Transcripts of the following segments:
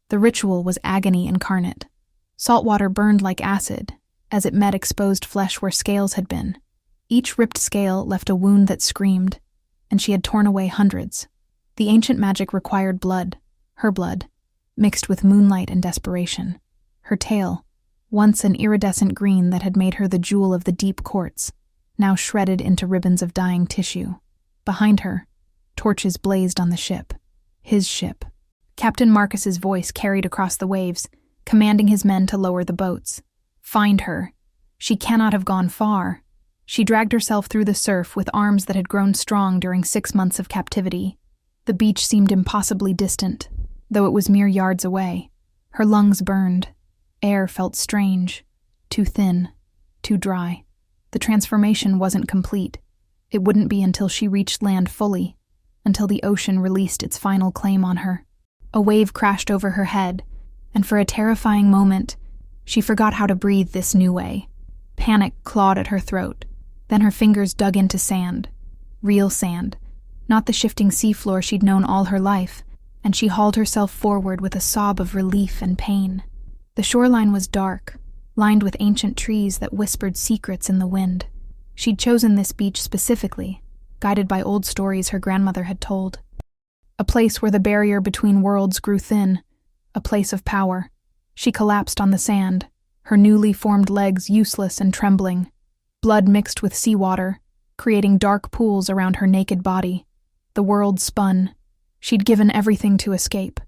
The ritual was agony incarnate. Salt water burned like acid, as it met exposed flesh where scales had been. Each ripped scale left a wound that screamed, and she had torn away hundreds. The ancient magic required blood, her blood, mixed with moonlight and desperation. Her tail, once an iridescent green that had made her the jewel of the deep courts, now shredded into ribbons of dying tissue. Behind her, torches blazed on the ship. His ship. Captain Marcus's voice carried across the waves, commanding his men to lower the boats. Find her. She cannot have gone far. She dragged herself through the surf with arms that had grown strong during 6 months of captivity. The beach seemed impossibly distant, though it was mere yards away. Her lungs burned. Air felt strange, too thin, too dry. The transformation wasn't complete. It wouldn't be until she reached land fully, until the ocean released its final claim on her. A wave crashed over her head, and for a terrifying moment, she forgot how to breathe this new way. Panic clawed at her throat. Then her fingers dug into sand. Real sand, not the shifting seafloor she'd known all her life, and she hauled herself forward with a sob of relief and pain. The shoreline was dark, lined with ancient trees that whispered secrets in the wind. She'd chosen this beach specifically, guided by old stories her grandmother had told. A place where the barrier between worlds grew thin, a place of power. She collapsed on the sand, her newly formed legs useless and trembling. Blood mixed with seawater, creating dark pools around her naked body. The world spun. She'd given everything to escape.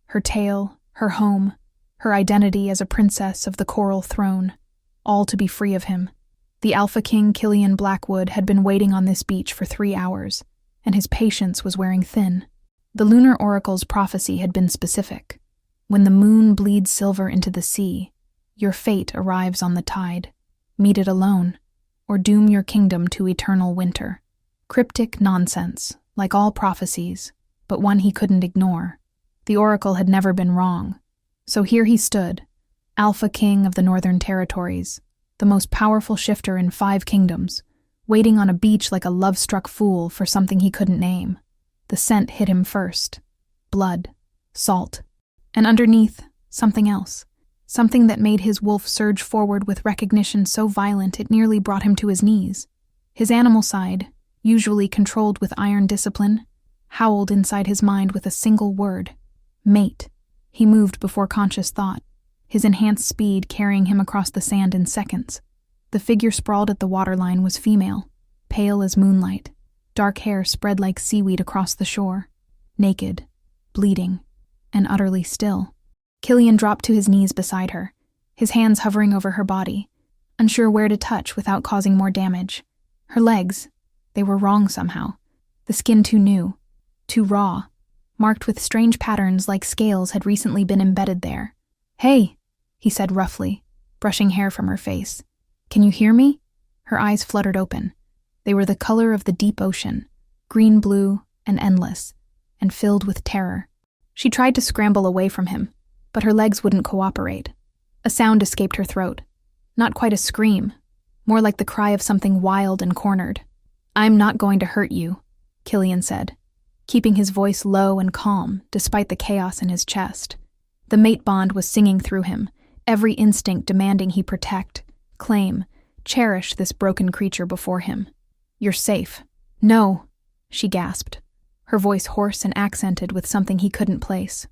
Her tail, her home, her identity as a princess of the coral throne, all to be free of him. The Alpha King Killian Blackwood had been waiting on this beach for 3 hours, and his patience was wearing thin. The lunar oracle's prophecy had been specific. When the moon bleeds silver into the sea, your fate arrives on the tide. Meet it alone, or doom your kingdom to eternal winter. Cryptic nonsense, like all prophecies, but one he couldn't ignore. The oracle had never been wrong. So here he stood, Alpha King of the Northern Territories, the most powerful shifter in 5 kingdoms, waiting on a beach like a love-struck fool for something he couldn't name. The scent hit him first. Blood. Salt. And underneath, something else. Something that made his wolf surge forward with recognition so violent it nearly brought him to his knees. His animal side, usually controlled with iron discipline, howled inside his mind with a single word. Mate. He moved before conscious thought, his enhanced speed carrying him across the sand in seconds. The figure sprawled at the waterline was female, pale as moonlight, dark hair spread like seaweed across the shore, naked, bleeding, and utterly still. Killian dropped to his knees beside her, his hands hovering over her body, unsure where to touch without causing more damage. Her legs, they were wrong somehow. The skin too new, too raw, marked with strange patterns like scales had recently been embedded there. "Hey," he said roughly, brushing hair from her face. "Can you hear me?" Her eyes fluttered open. They were the color of the deep ocean, green-blue and endless, and filled with terror. She tried to scramble away from him, but her legs wouldn't cooperate. A sound escaped her throat. Not quite a scream, more like the cry of something wild and cornered. "I'm not going to hurt you," Killian said, keeping his voice low and calm despite the chaos in his chest. The mate bond was singing through him, every instinct demanding he protect, claim, cherish this broken creature before him. "You're safe." "No," she gasped, her voice hoarse and accented with something he couldn't place.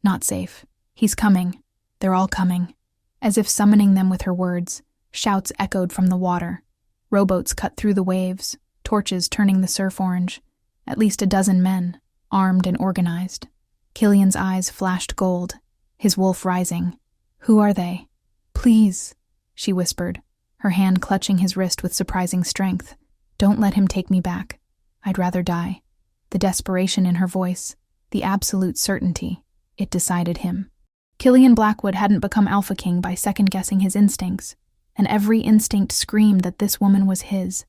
"Not safe. He's coming. They're all coming." As if summoning them with her words, shouts echoed from the water. Rowboats cut through the waves, torches turning the surf orange. At least a dozen men, armed and organized. Killian's eyes flashed gold, his wolf rising. "Who are they?" "Please," she whispered, her hand clutching his wrist with surprising strength. "Don't let him take me back. I'd rather die." The desperation in her voice, the absolute certainty, it decided him. Killian Blackwood hadn't become Alpha King by second-guessing his instincts, and every instinct screamed that this woman was his,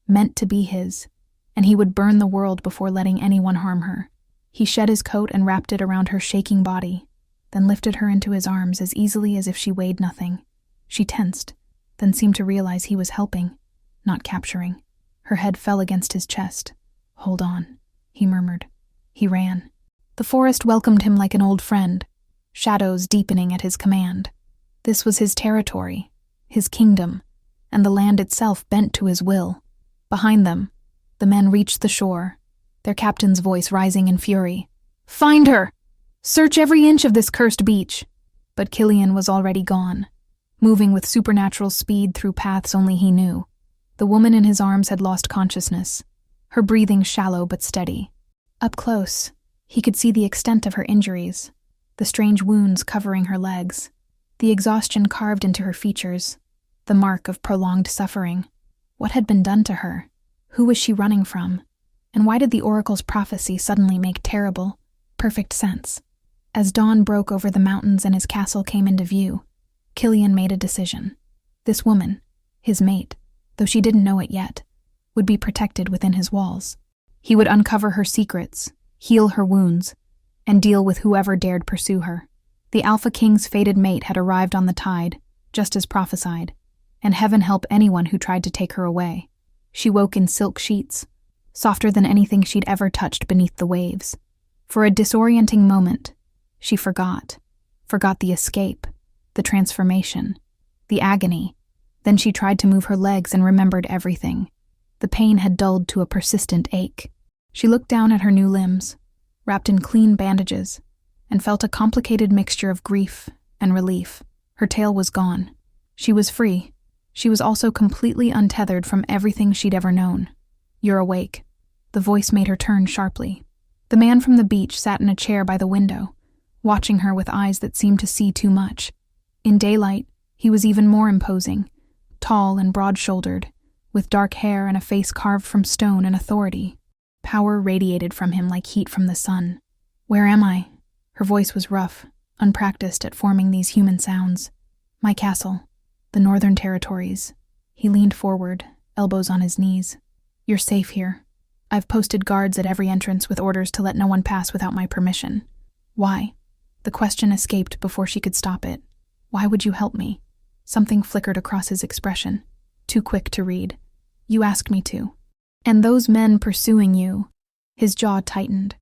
meant to be his, and he would burn the world before letting anyone harm her. He shed his coat and wrapped it around her shaking body, then lifted her into his arms as easily as if she weighed nothing. She tensed, then seemed to realize he was helping, not capturing. Her head fell against his chest. "Hold on," he murmured. He ran. The forest welcomed him like an old friend, shadows deepening at his command. This was his territory, his kingdom, and the land itself bent to his will. Behind them, the men reached the shore, their captain's voice rising in fury. "Find her! Search every inch of this cursed beach!" But Killian was already gone, moving with supernatural speed through paths only he knew. The woman in his arms had lost consciousness, her breathing shallow but steady. Up close, he could see the extent of her injuries, the strange wounds covering her legs, the exhaustion carved into her features, the mark of prolonged suffering. What had been done to her? Who was she running from? And why did the oracle's prophecy suddenly make terrible, perfect sense? As dawn broke over the mountains and his castle came into view, Killian made a decision. This woman, his mate, though she didn't know it yet, would be protected within his walls. He would uncover her secrets, heal her wounds, and deal with whoever dared pursue her. The Alpha King's fated mate had arrived on the tide, just as prophesied, and heaven help anyone who tried to take her away. She woke in silk sheets, softer than anything she'd ever touched beneath the waves. For a disorienting moment, she forgot the escape, the transformation, the agony. Then she tried to move her legs and remembered everything. The pain had dulled to a persistent ache. She looked down at her new limbs, wrapped in clean bandages, and felt a complicated mixture of grief and relief. Her tail was gone. She was free. She was also completely untethered from everything she'd ever known. "You're awake." The voice made her turn sharply. The man from the beach sat in a chair by the window, watching her with eyes that seemed to see too much. In daylight, he was even more imposing, tall and broad-shouldered, with dark hair and a face carved from stone and authority. Power radiated from him like heat from the sun. "Where am I?" Her voice was rough, unpracticed at forming these human sounds. "My castle, the Northern Territories." He leaned forward, elbows on his knees. "You're safe here. I've posted guards at every entrance with orders to let no one pass without my permission." "Why?" The question escaped before she could stop it. "Why would you help me?" Something flickered across his expression, too quick to read. "You asked me to." "And those men pursuing you," his jaw tightened.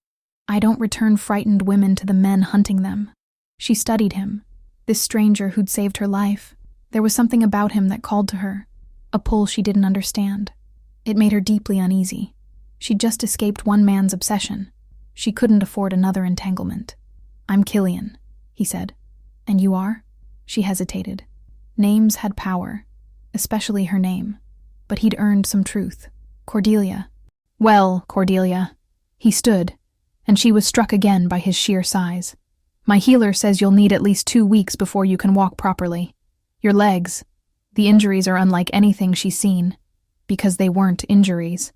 "I don't return frightened women to the men hunting them." She studied him, this stranger who'd saved her life. There was something about him that called to her, a pull she didn't understand. It made her deeply uneasy. She'd just escaped one man's obsession. She couldn't afford another entanglement. "I'm Killian," he said. "And you are?" She hesitated. Names had power, especially her name. But he'd earned some truth. "Cordelia." "Well, Cordelia." He stood, and she was struck again by his sheer size. "My healer says you'll need at least 2 weeks before you can walk properly. Your legs, the injuries are unlike anything she's seen, because they weren't injuries.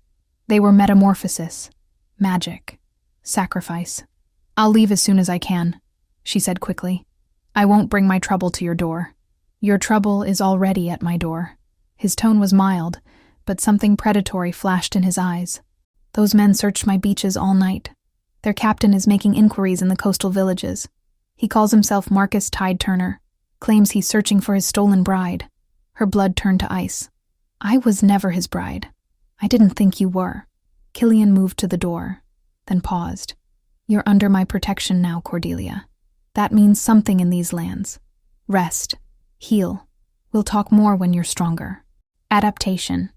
They were metamorphosis, magic, sacrifice." "I'll leave as soon as I can," she said quickly. "I won't bring my trouble to your door. Your trouble is already at my door." His tone was mild, but something predatory flashed in his eyes. "Those men searched my beaches all night. Their captain is making inquiries in the coastal villages. He calls himself Marcus Tide-Turner, claims he's searching for his stolen bride." Her blood turned to ice. "I was never his bride. I didn't think you were." Killian moved to the door, then paused. "You're under my protection now, Cordelia. That means something in these lands. Rest. Heal. We'll talk more when you're stronger." Adaptation.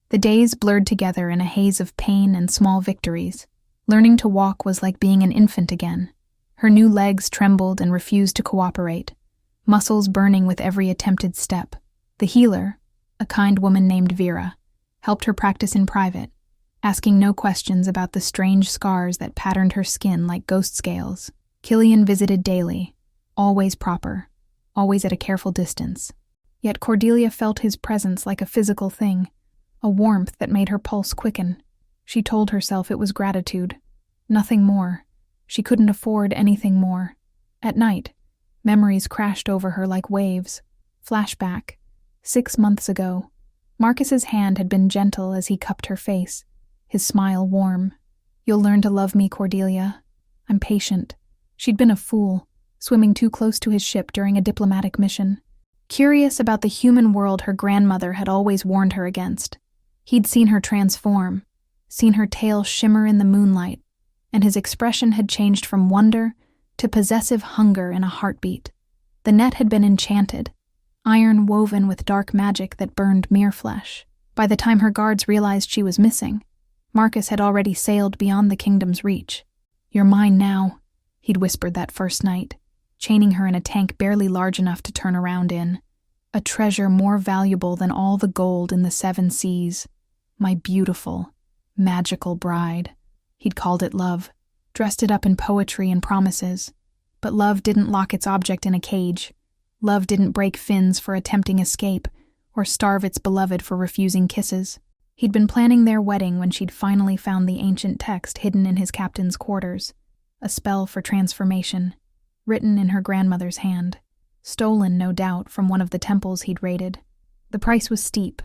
The days blurred together in a haze of pain and small victories. Learning to walk was like being an infant again. Her new legs trembled and refused to cooperate, muscles burning with every attempted step. The healer, a kind woman named Vera, helped her practice in private, asking no questions about the strange scars that patterned her skin like ghost scales. Killian visited daily, always proper, always at a careful distance. Yet Cordelia felt his presence like a physical thing, a warmth that made her pulse quicken. She told herself it was gratitude, nothing more. She couldn't afford anything more. At night, memories crashed over her like waves. Flashback. 6 months ago. Marcus's hand had been gentle as he cupped her face, his smile warm. "You'll learn to love me, Cordelia. I'm patient." She'd been a fool, swimming too close to his ship during a diplomatic mission. Curious about the human world her grandmother had always warned her against. He'd seen her transform, seen her tail shimmer in the moonlight, and his expression had changed from wonder to possessive hunger in a heartbeat. The net had been enchanted, iron woven with dark magic that burned mere flesh. By the time her guards realized she was missing, Marcus had already sailed beyond the kingdom's reach. "You're mine now," he'd whispered that first night, chaining her in a tank barely large enough to turn around in. "A treasure more valuable than all the gold in the 7 seas. My beautiful, magical bride." He'd called it love, dressed it up in poetry and promises. But love didn't lock its object in a cage. Love didn't break fins for attempting escape, or starve its beloved for refusing kisses. He'd been planning their wedding when she'd finally found the ancient text hidden in his captain's quarters, a spell for transformation, written in her grandmother's hand, stolen, no doubt, from one of the temples he'd raided. The price was steep: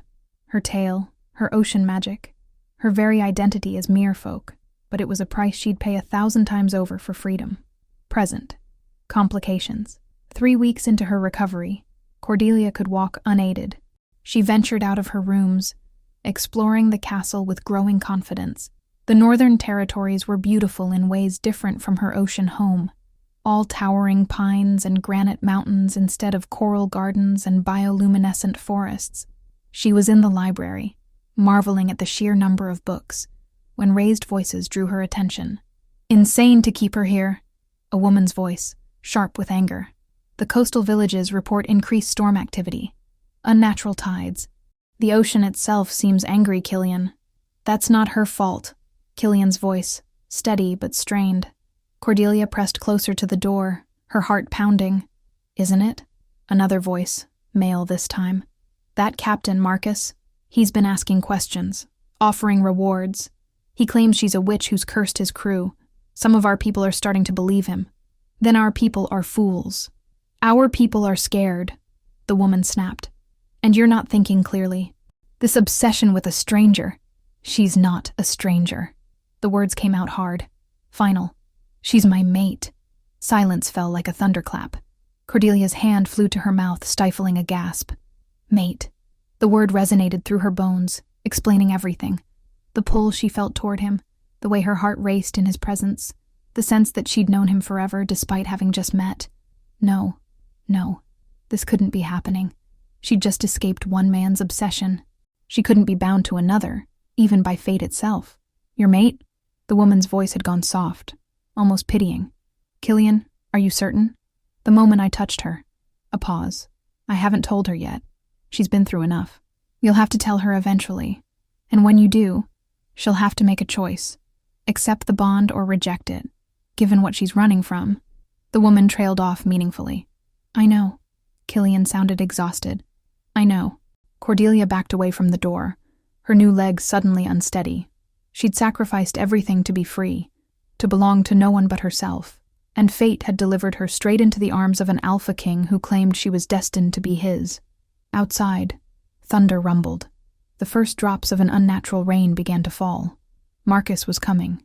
her tale, her ocean magic, her very identity as mere folk, but it was a price she'd pay 1,000 times over for freedom. Present. Complications. 3 weeks into her recovery, Cordelia could walk unaided. She ventured out of her rooms, exploring the castle with growing confidence. The northern territories were beautiful in ways different from her ocean home, all towering pines and granite mountains instead of coral gardens and bioluminescent forests. She was in the library, marveling at the sheer number of books, when raised voices drew her attention. "Insane to keep her here," a woman's voice, sharp with anger. "The coastal villages report increased storm activity. Unnatural tides. The ocean itself seems angry, Killian." "That's not her fault," Killian's voice, steady but strained. Cordelia pressed closer to the door, her heart pounding. "Isn't it?" Another voice, male this time. "That Captain Marcus, he's been asking questions, offering rewards. He claims she's a witch who's cursed his crew. Some of our people are starting to believe him. Then our people are fools. Our people are scared," the woman snapped. "And you're not thinking clearly. This obsession with a stranger." "She's not a stranger." The words came out hard, final. "She's my mate." Silence fell like a thunderclap. Cordelia's hand flew to her mouth, stifling a gasp. Mate. The word resonated through her bones, explaining everything. The pull she felt toward him, the way her heart raced in his presence, the sense that she'd known him forever despite having just met. No, this couldn't be happening. She'd just escaped one man's obsession. She couldn't be bound to another, even by fate itself. "Your mate?" The woman's voice had gone soft, almost pitying. "Killian, are you certain?" "The moment I touched her." A pause. "I haven't told her yet. She's been through enough. You'll have to tell her eventually. And when you do, she'll have to make a choice. Accept the bond or reject it, given what she's running from." The woman trailed off meaningfully. "I know." Killian sounded exhausted. "I know." Cordelia backed away from the door, her new legs suddenly unsteady. She'd sacrificed everything to be free, to belong to no one but herself, and fate had delivered her straight into the arms of an alpha king who claimed she was destined to be his. Outside, thunder rumbled. The first drops of an unnatural rain began to fall. Marcus was coming,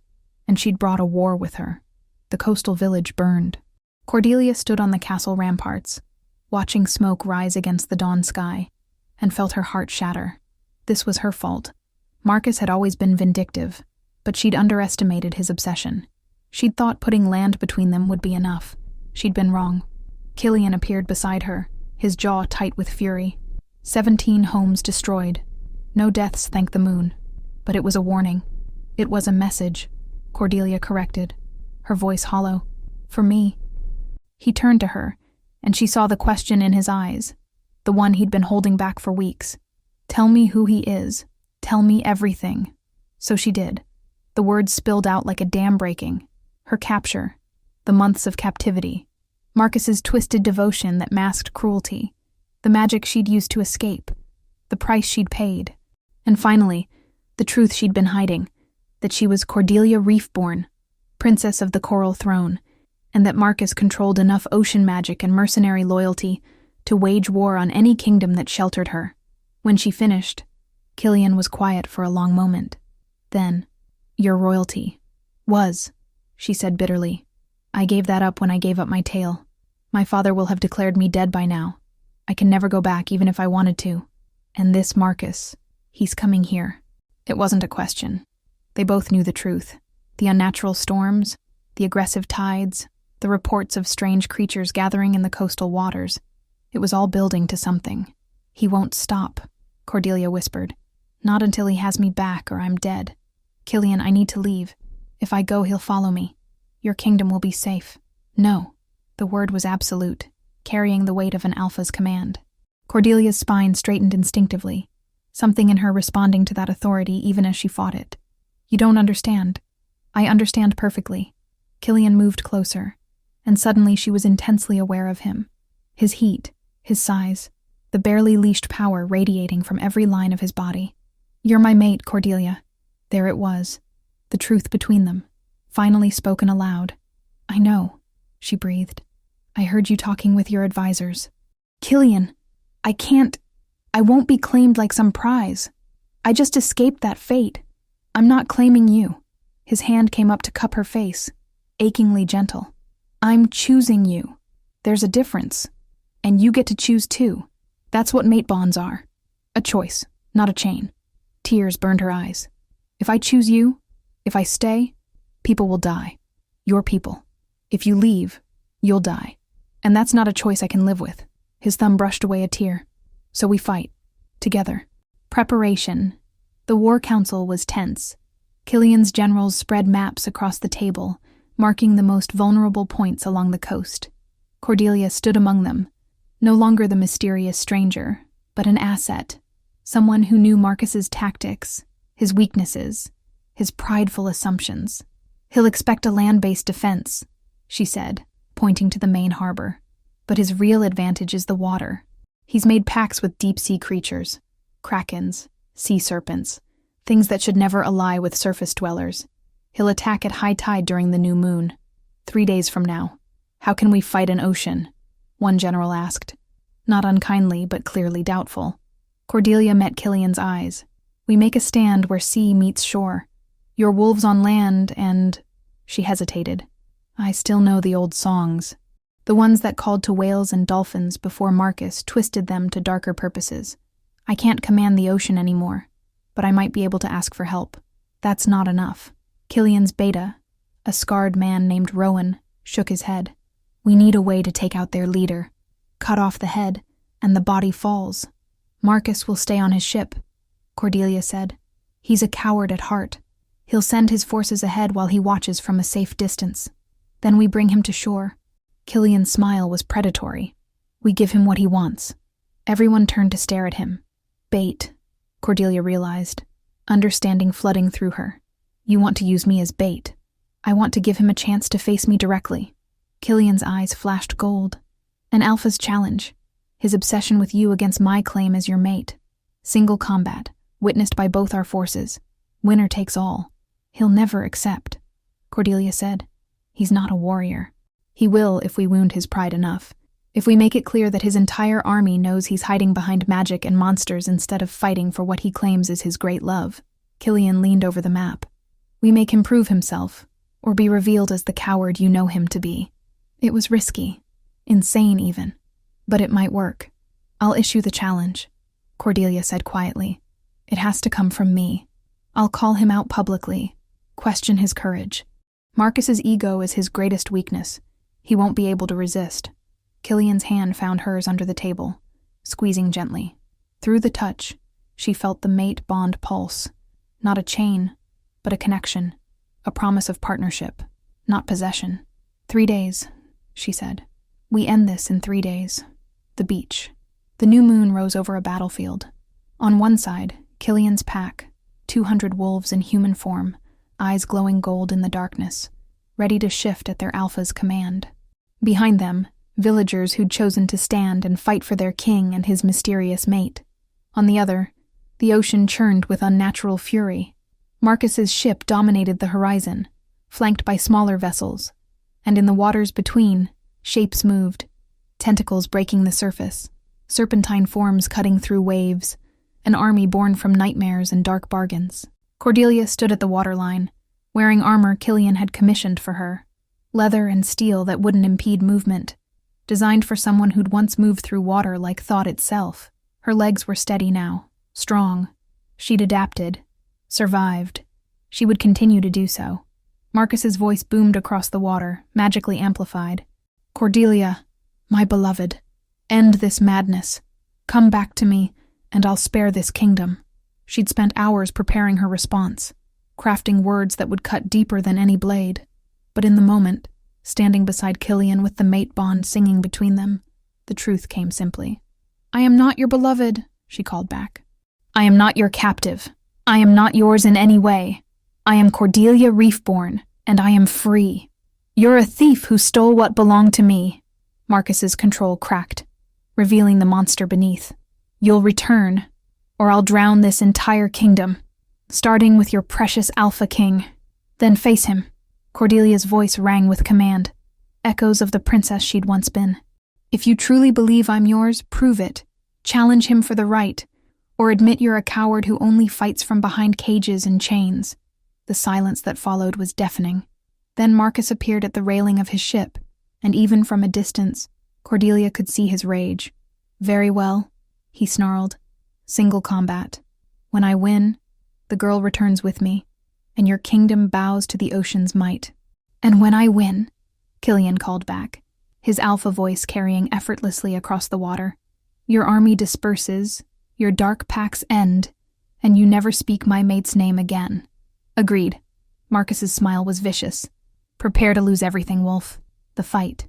and she'd brought a war with her. The coastal village burned. Cordelia stood on the castle ramparts, watching smoke rise against the dawn sky, and felt her heart shatter. This was her fault. Marcus had always been vindictive, but she'd underestimated his obsession. She'd thought putting land between them would be enough. She'd been wrong. Killian appeared beside her, his jaw tight with fury. 17 homes destroyed. No deaths, thank the moon. But it was a warning. It was a message, Cordelia corrected, her voice hollow. "For me." He turned to her, and she saw the question in his eyes, the one he'd been holding back for weeks. "Tell me who he is. Tell me everything." So she did. The words spilled out like a dam breaking. Her capture, the months of captivity, Marcus's twisted devotion that masked cruelty, the magic she'd used to escape, the price she'd paid, and finally, the truth she'd been hiding, that she was Cordelia Reefborn, princess of the Coral Throne, and that Marcus controlled enough ocean magic and mercenary loyalty to wage war on any kingdom that sheltered her. When she finished, Killian was quiet for a long moment. Then, "Your royalty." "Was," she said bitterly. "I gave that up when I gave up my tail. My father will have declared me dead by now. I can never go back even if I wanted to. And this Marcus, he's coming here." It wasn't a question. They both knew the truth. The unnatural storms, the aggressive tides, the reports of strange creatures gathering in the coastal waters. It was all building to something. "He won't stop," Cordelia whispered. "Not until he has me back or I'm dead. Killian, I need to leave. If I go, he'll follow me. Your kingdom will be safe." "No." The word was absolute, carrying the weight of an alpha's command. Cordelia's spine straightened instinctively, something in her responding to that authority even as she fought it. "You don't understand." "I understand perfectly." Killian moved closer, and suddenly she was intensely aware of him. His heat, his size, the barely leashed power radiating from every line of his body. "You're my mate, Cordelia." There it was, the truth between them, finally spoken aloud. "I know," she breathed. "I heard you talking with your advisors." "Killian, I won't be claimed like some prize. I just escaped that fate. I'm not claiming you." His hand came up to cup her face, achingly gentle. "I'm choosing you. There's a difference. And you get to choose too. That's what mate bonds are. A choice, not a chain." Tears burned her eyes. "If I choose you, if I stay, people will die. Your people. If you leave, you'll die. And that's not a choice I can live with." His thumb brushed away a tear. "So we fight. Together." Preparation. The war council was tense. Killian's generals spread maps across the table, marking the most vulnerable points along the coast. Cordelia stood among them, no longer the mysterious stranger, but an asset, someone who knew Marcus's tactics, his weaknesses, his prideful assumptions. "He'll expect a land-based defense," she said, pointing to the main harbor. "But his real advantage is the water. He's made pacts with deep-sea creatures, krakens, sea serpents, things that should never ally with surface dwellers. He'll attack at high tide during the new moon, 3 days from now. How can we fight an ocean?" one general asked, not unkindly but clearly doubtful. Cordelia met Killian's eyes. "We make a stand where sea meets shore. Your wolves on land and—" She hesitated. "I still know the old songs. The ones that called to whales and dolphins before Marcus twisted them to darker purposes. I can't command the ocean anymore, but I might be able to ask for help. That's not enough." Killian's beta, a scarred man named Rowan, shook his head. "We need a way to take out their leader. Cut off the head, and the body falls. Marcus will stay on his ship," Cordelia said. "He's a coward at heart. He'll send his forces ahead while he watches from a safe distance. Then we bring him to shore." Killian's smile was predatory. "We give him what he wants." Everyone turned to stare at him. "Bait," Cordelia realized, understanding flooding through her. "You want to use me as bait. I want to give him a chance to face me directly." Killian's eyes flashed gold. "An alpha's challenge. His obsession with you against my claim as your mate. Single combat, witnessed by both our forces. Winner takes all. He'll never accept," Cordelia said. "He's not a warrior. He will if we wound his pride enough. If we make it clear that his entire army knows he's hiding behind magic and monsters instead of fighting for what he claims is his great love." Killian leaned over the map. "We make him prove himself, or be revealed as the coward you know him to be." It was risky, insane even, but it might work. "I'll issue the challenge," Cordelia said quietly. "It has to come from me. I'll call him out publicly, question his courage. Marcus's ego is his greatest weakness. He won't be able to resist." Killian's hand found hers under the table, squeezing gently. Through the touch, she felt the mate bond pulse. Not a chain, but a connection, a promise of partnership, not possession. 3 days, she said. "We end this in 3 days." The beach. The new moon rose over a battlefield. On one side, Killian's pack, 200 wolves in human form, eyes glowing gold in the darkness, ready to shift at their alpha's command. Behind them, villagers who'd chosen to stand and fight for their king and his mysterious mate. On the other, the ocean churned with unnatural fury. Marcus's ship dominated the horizon, flanked by smaller vessels, and in the waters between, shapes moved, tentacles breaking the surface, serpentine forms cutting through waves, an army born from nightmares and dark bargains. Cordelia stood at the waterline, wearing armor Killian had commissioned for her, leather and steel that wouldn't impede movement, designed for someone who'd once moved through water like thought itself. Her legs were steady now, strong. She'd adapted, survived. She would continue to do so. Marcus's voice boomed across the water, magically amplified. "Cordelia, my beloved, end this madness. Come back to me, and I'll spare this kingdom." She'd spent hours preparing her response, crafting words that would cut deeper than any blade. But in the moment, standing beside Killian with the mate bond singing between them, the truth came simply. "I am not your beloved," she called back. "I am not your captive. I am not yours in any way. I am Cordelia Reefborn, and I am free. You're a thief who stole what belonged to me." Marcus's control cracked, revealing the monster beneath. "You'll return, or I'll drown this entire kingdom, starting with your precious Alpha King. Then face him." Cordelia's voice rang with command, echoes of the princess she'd once been. "If you truly believe I'm yours, prove it. Challenge him for the right, or admit you're a coward who only fights from behind cages and chains." The silence that followed was deafening. Then Marcus appeared at the railing of his ship, and even from a distance, Cordelia could see his rage. "Very well," he snarled. "Single combat. When I win, the girl returns with me, and your kingdom bows to the ocean's might." "And when I win," Killian called back, his alpha voice carrying effortlessly across the water, "your army disperses, your dark pacts end, and you never speak my mate's name again." "Agreed." Marcus's smile was vicious. "Prepare to lose everything, Wolf." The fight.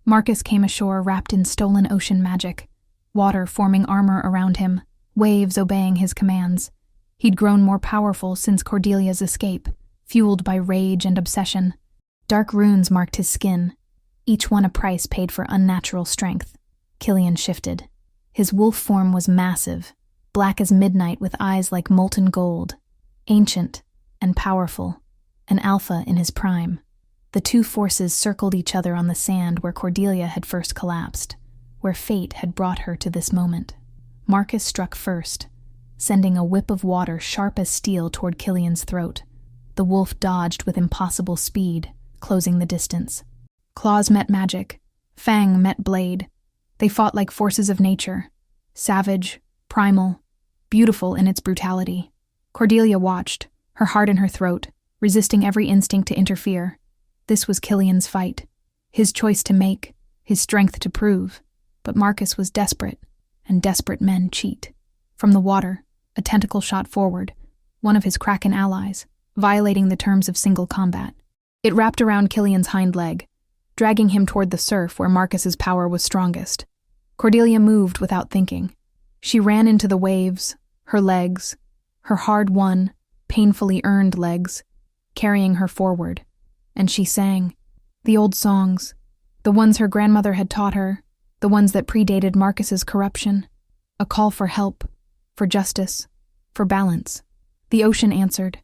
Marcus came ashore wrapped in stolen ocean magic, water forming armor around him, waves obeying his commands. He'd grown more powerful since Cordelia's escape, fueled by rage and obsession. Dark runes marked his skin, each one a price paid for unnatural strength. Killian shifted. His wolf form was massive, black as midnight with eyes like molten gold, ancient and powerful, an alpha in his prime. The two forces circled each other on the sand where Cordelia had first collapsed, where fate had brought her to this moment. Marcus struck first, sending a whip of water sharp as steel toward Killian's throat. The wolf dodged with impossible speed, closing the distance. Claws met magic, fang met blade. They fought like forces of nature, savage, primal, beautiful in its brutality. Cordelia watched, her heart in her throat, resisting every instinct to interfere. This was Killian's fight, his choice to make, his strength to prove. But Marcus was desperate, and desperate men cheat. From the water, a tentacle shot forward, one of his Kraken allies, violating the terms of single combat. It wrapped around Killian's hind leg, dragging him toward the surf where Marcus's power was strongest. Cordelia moved without thinking. She ran into the waves, her legs, her hard-won, painfully earned legs, carrying her forward. And she sang, the old songs, the ones her grandmother had taught her, the ones that predated Marcus's corruption, a call for help, for justice, for balance. The ocean answered,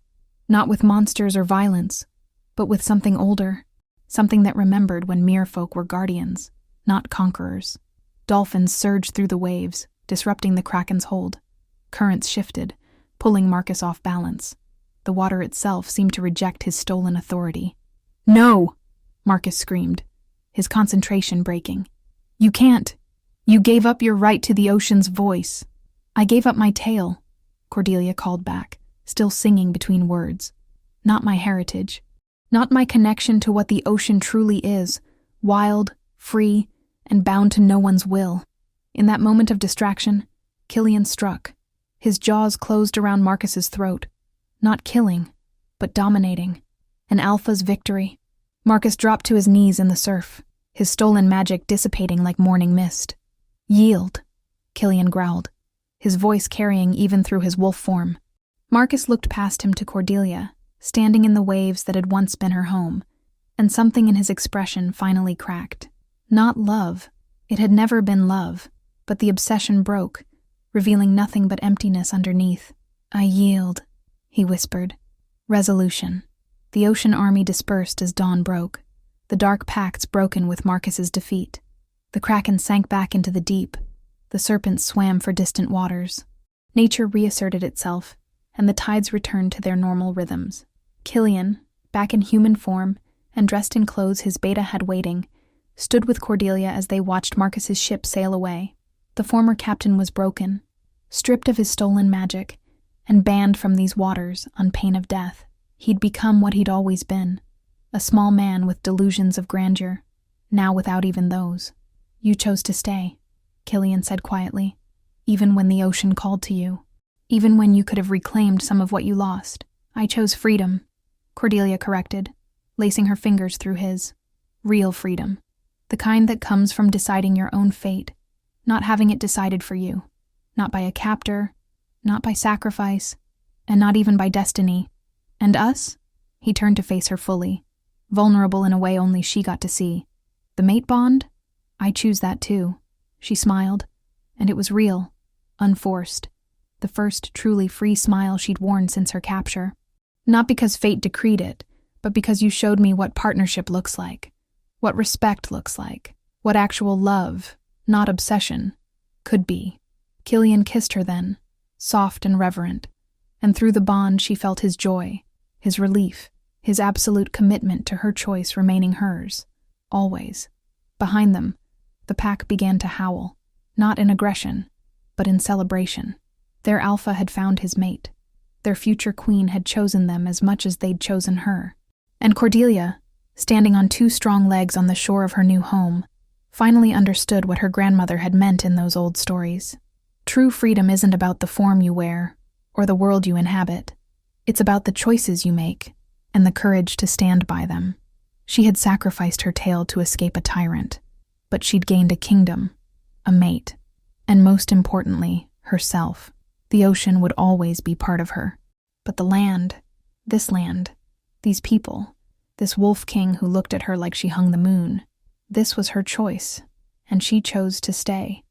not with monsters or violence, but with something older, something that remembered when merfolk were guardians, not conquerors. Dolphins surged through the waves, disrupting the Kraken's hold. Currents shifted, pulling Marcus off balance. The water itself seemed to reject his stolen authority. "No!" Marcus screamed, his concentration breaking. "You can't. You gave up your right to the ocean's voice." "I gave up my tail," Cordelia called back, still singing between words. "Not my heritage. Not my connection to what the ocean truly is, wild, free, and bound to no one's will." In that moment of distraction, Killian struck. His jaws closed around Marcus's throat. Not killing, but dominating. An alpha's victory. Marcus dropped to his knees in the surf, his stolen magic dissipating like morning mist. "Yield," Killian growled, his voice carrying even through his wolf form. Marcus looked past him to Cordelia, standing in the waves that had once been her home, and something in his expression finally cracked. Not love. It had never been love, but the obsession broke, revealing nothing but emptiness underneath. "I yield," he whispered. Resolution. The ocean army dispersed as dawn broke, the dark pacts broken with Marcus's defeat. The Kraken sank back into the deep. The serpents swam for distant waters. Nature reasserted itself, and the tides returned to their normal rhythms. Killian, back in human form and dressed in clothes his beta had waiting, stood with Cordelia as they watched Marcus's ship sail away. The former captain was broken, stripped of his stolen magic, and banned from these waters on pain of death. He'd become what he'd always been, A small man with delusions of grandeur, now without even those. You chose to stay, Killian said quietly, even when the ocean called to you. Even when you could have reclaimed some of what you lost. I chose freedom, Cordelia corrected, lacing her fingers through his. Real freedom. The kind that comes from deciding your own fate, not having it decided for you. Not by a captor, not by sacrifice, and not even by destiny. And us? He turned to face her fully, vulnerable in a way only she got to see. The mate bond? I choose that too. She smiled, and it was real, unforced. The first truly free smile she'd worn since her capture. Not because fate decreed it, but because you showed me what partnership looks like, what respect looks like, what actual love, not obsession, could be. Killian kissed her then, soft and reverent, and through the bond she felt his joy, his relief, his absolute commitment to her choice remaining hers, always. Behind them, the pack began to howl, not in aggression, but in celebration. Their alpha had found his mate. Their future queen had chosen them as much as they'd chosen her. And Cordelia, standing on two strong legs on the shore of her new home, finally understood what her grandmother had meant in those old stories. True freedom isn't about the form you wear or the world you inhabit. It's about the choices you make and the courage to stand by them. She had sacrificed her tail to escape a tyrant, but she'd gained a kingdom, a mate, and most importantly, herself. The ocean would always be part of her. But the land, these people, this wolf king who looked at her like she hung the moon, this was her choice, and she chose to stay.